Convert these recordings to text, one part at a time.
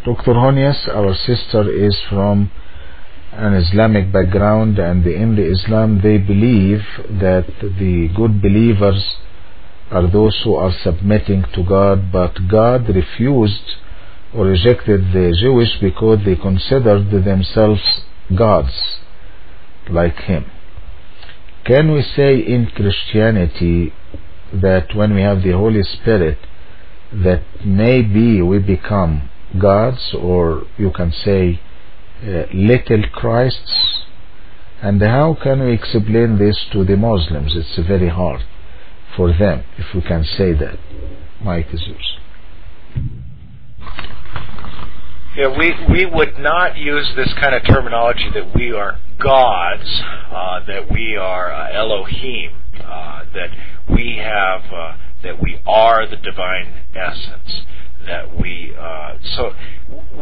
Dr. Hunnius, our sister is from an Islamic background, and in the Islam they believe that the good believers are those who are submitting to God, but God refused or rejected the Jewish because they considered themselves gods like Him. Can we say in Christianity that when we have the Holy Spirit that maybe we become gods, or you can say little Christs? And how can we explain this to the Muslims? It's very hard for them, if we can say that. Mike is yours. Yeah, we would not use this kind of terminology that we are gods, that we are Elohim, that we have, that we are the divine essence, that we, so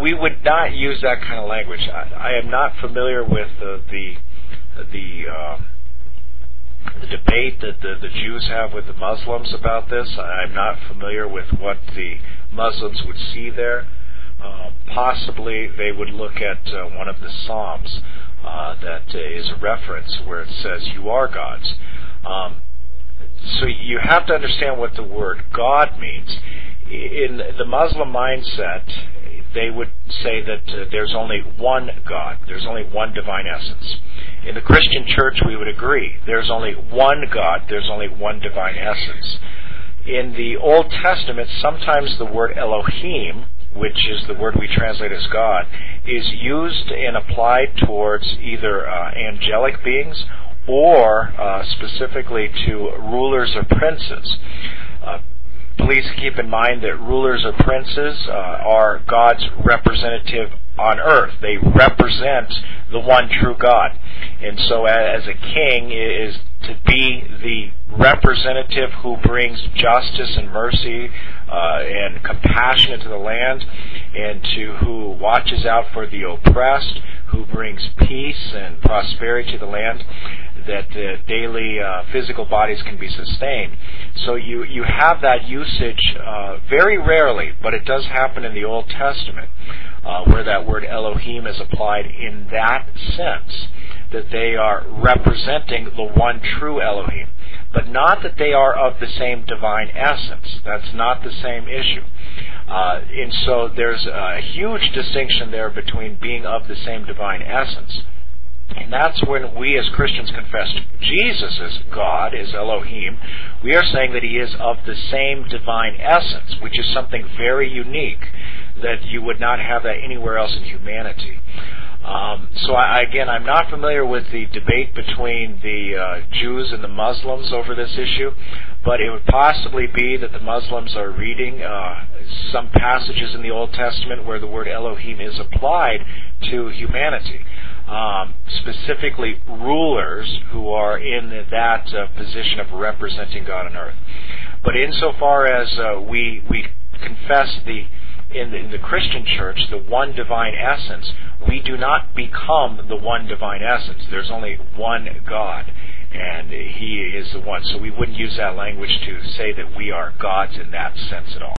we would not use that kind of language. I am not familiar with the debate that the Jews have with the Muslims about this. I'm not familiar with what the Muslims would see there. Possibly they would look at one of the Psalms that is a reference where it says, "You are gods." So you have to understand what the word God means. In the Muslim mindset, they would say that there's only one God, there's only one divine essence. In the Christian church, we would agree, there's only one God, there's only one divine essence. In the Old Testament, sometimes the word Elohim, which is the word we translate as God, is used and applied towards either angelic beings or specifically to rulers or princes. Please keep in mind that rulers or princes are God's representative on earth. They represent the one true God. And so as a king is to be the representative who brings justice and mercy and compassion into the land, and who watches out for the oppressed, who brings peace and prosperity to the land, that daily physical bodies can be sustained. So you have that usage very rarely, but it does happen in the Old Testament, where that word Elohim is applied in that sense, that they are representing the one true Elohim, but not that they are of the same divine essence. That's not the same issue. And so there's a huge distinction there between being of the same divine essence. And that's when we as Christians confess Jesus as God, as Elohim. We are saying that He is of the same divine essence, which is something very unique, that you would not have that anywhere else in humanity. So again, I'm not familiar with the debate between the Jews and the Muslims over this issue, but it would possibly be that the Muslims are reading some passages in the Old Testament where the word Elohim is applied to humanity. Specifically rulers who are in that position of representing God on earth. But insofar as we confess in the Christian church the one divine essence, we do not become the one divine essence. There's only one God, and He is the one. So we wouldn't use that language to say that we are gods in that sense at all.